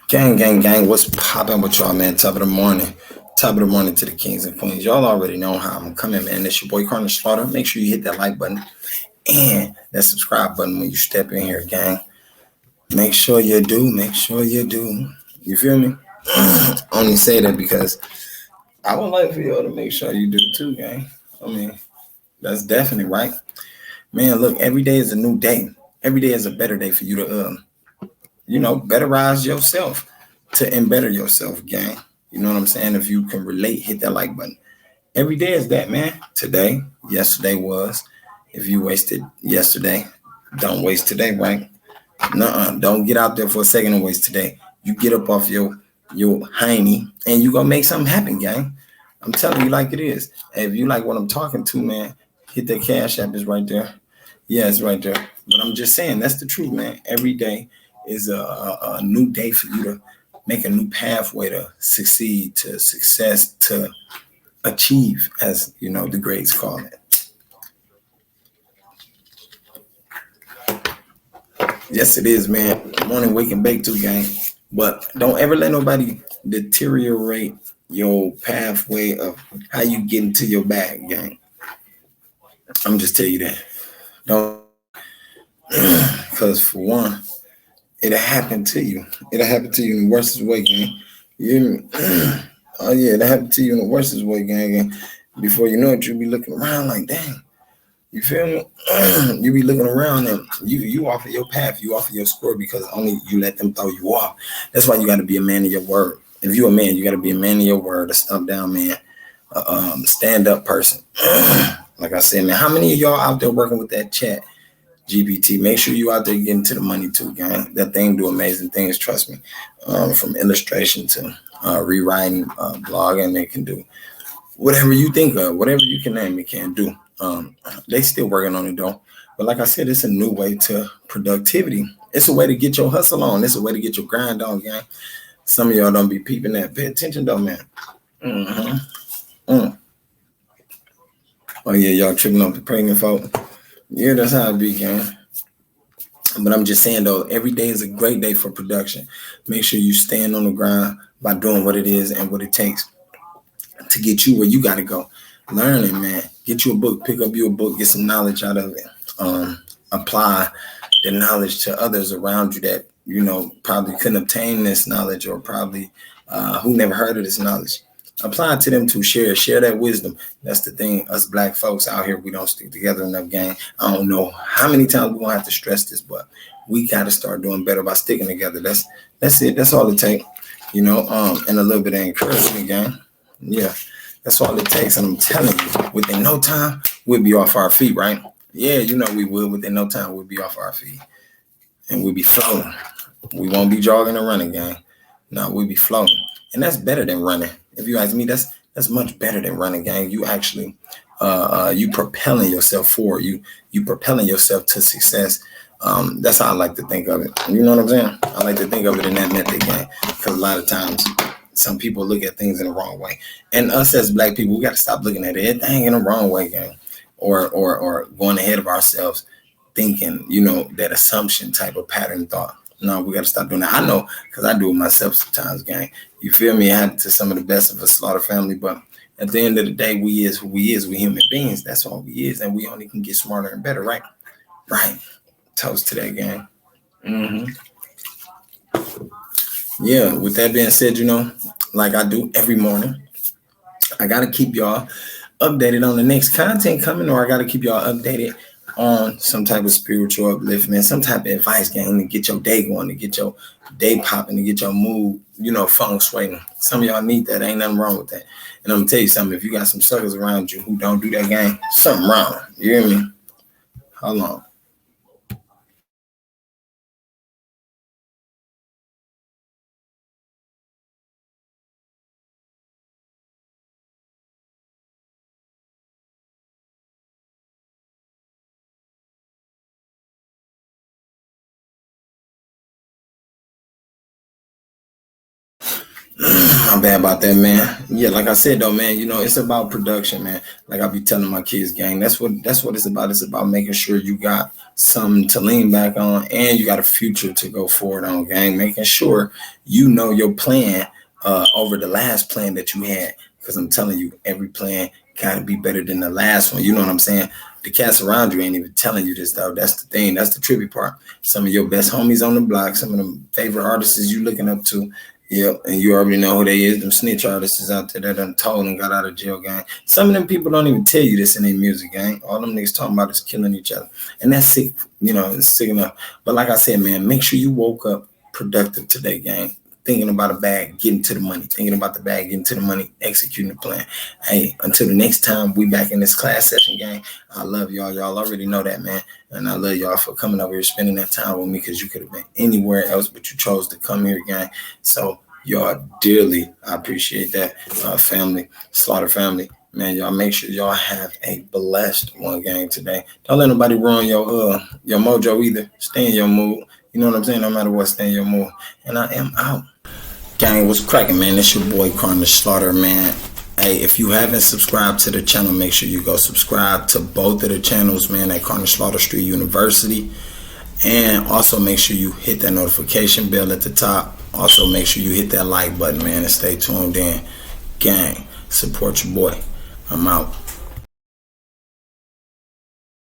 Gang, gang, gang, what's poppin' with y'all, man? Top of the morning. Top of the morning to the kings and queens. Y'all already know how I'm coming, man. It's your boy Karnage Slaughter. Make sure you hit that like button and that subscribe button when you step in here, gang. Make sure you do. Make sure you do. You feel me? Only say that because I would like for y'all to make sure you do too, gang. I mean, that's definitely right. Man, look, every day is a new day. Every day is a better day for you to betterize yourself to embetter yourself, gang. You know what I'm saying? If you can relate, hit that like button. Every day is that, man. Today, yesterday was. If you wasted yesterday, don't waste today, right? Nuh-uh. Don't get out there for a second and waste today. You get up off your hiney and you gonna make something happen, gang. I'm telling you like it is. Hey, if you like what I'm talking to, man, hit that cash app is right there. Yeah, it's right there. But I'm just saying that's the truth, man. Every day is a new day for you to make a new pathway to succeed, to success, to achieve, as you know the grades call it. Yes, it is, man. Morning wake and bake too, gang. But don't ever let nobody deteriorate your pathway of how you get into your bag, gang. I'm just tell you that. Don't, because for one, it'll happen to you. It'll happen to you in the worst way, gang. You hear me? Oh yeah, it'll happen to you in the worst way, gang. And before you know it, you'll be looking around like, dang. You feel me? You be looking around and you off of your path, you off of your score because only you let them throw you off. That's why you got to be a man of your word. If you're a man, you got to be a man of your word, a stump down man, stand up person. Like I said, man, how many of y'all out there working with that chat GPT? Make sure you out there getting to the money too, gang. That thing do amazing things. Trust me. From illustration to rewriting, blogging, they can do whatever you think of, whatever you can name, it can do. They still working on it though. But like I said, it's a new way to productivity. It's a way to get your hustle on. It's a way to get your grind on, gang. Some of y'all don't be peeping that. Pay attention though, man. Mm-hmm. Oh yeah, y'all tripping off the pregnant folk. Yeah, that's how it be, gang. But I'm just saying though, every day is a great day for production. Make sure you stand on the grind by doing what it is and what it takes to get you where you got to go. Learning, man. Get you a book, pick up you a book, get some knowledge out of it. Apply the knowledge to others around you that, you know, probably couldn't obtain this knowledge or probably who never heard of this knowledge. Apply it to them to share that wisdom. That's the thing. Us black folks out here, we don't stick together enough, gang. I don't know how many times we're gonna have to stress this, but we got to start doing better by sticking together. That's it. That's all it takes, you know. And a little bit of encouragement, gang. Yeah, that's all it takes. And I'm telling you, within no time, we'll be off our feet, right? Yeah, you know we will. Within no time, we'll be off our feet. And we'll be floating. We won't be jogging or running, gang. No, we'll be floating. And that's better than running. If you ask me, that's much better than running, gang. You actually you propelling yourself forward. You propelling yourself to success. That's how I like to think of it. You know what I'm saying? I like to think of it in that method, gang. Because a lot of times some people look at things in the wrong way. And us as black people, we got to stop looking at everything in the wrong way, gang. Or going ahead of ourselves, thinking, you know, that assumption type of pattern thought. No, we got to stop doing that. I know because I do it myself sometimes, gang. You feel me? It happened to some of the best of us, Slaughter family. But at the end of the day, we is who we is. We human beings. That's all we is. And we only can get smarter and better, right? Right. Toast to that, gang. Mm-hmm. Yeah, with that being said, you know, like I do every morning, I got to keep y'all updated on the next content coming, or I got to keep y'all updated on some type of spiritual upliftment, some type of advice game to get your day going, to get your day popping, to get your mood, you know, feng shui. Some of y'all need that. Ain't nothing wrong with that. And I'm gonna tell you something. If you got some suckers around you who don't do that game, something wrong. You hear me? Hold on. I'm bad about that, man. Yeah, like I said though, man, you know, it's about production, man. Like I be telling my kids, gang, that's what it's about. It's about making sure you got something to lean back on and you got a future to go forward on, gang. Making sure you know your plan over the last plan that you had. Because I'm telling you, every plan gotta be better than the last one. You know what I'm saying? The cats around you ain't even telling you this though. That's the thing. That's the trippy part. Some of your best homies on the block, some of them favorite artists you looking up to. Yep, and you already know who they is. Them snitch artists is out there that done told and got out of jail, gang. Some of them people don't even tell you this in their music, gang. All them niggas talking about is killing each other. And that's sick, you know, it's sick enough. But like I said, man, make sure you woke up productive today, gang. Thinking about a bag, getting to the money. Thinking about the bag, getting to the money, executing the plan. Hey, until the next time we back in this class session, gang, I love y'all. Y'all already know that, man. And I love y'all for coming over here, spending that time with me, because you could have been anywhere else, but you chose to come here, gang. So y'all dearly, I appreciate that. Family, Slaughter family, man, y'all make sure y'all have a blessed one, gang, today. Don't let nobody ruin your mojo either. Stay in your mood. You know what I'm saying? No matter what, stay in your mood. And I am out. Gang, what's cracking, man? It's your boy Karnage Slaughter, man. Hey, if you haven't subscribed to the channel, make sure you go subscribe to both of the channels, man, at Karnage Slaughter Street University. And also make sure you hit that notification bell at the top. Also make sure you hit that like button, man, and stay tuned in. Gang, support your boy. I'm out.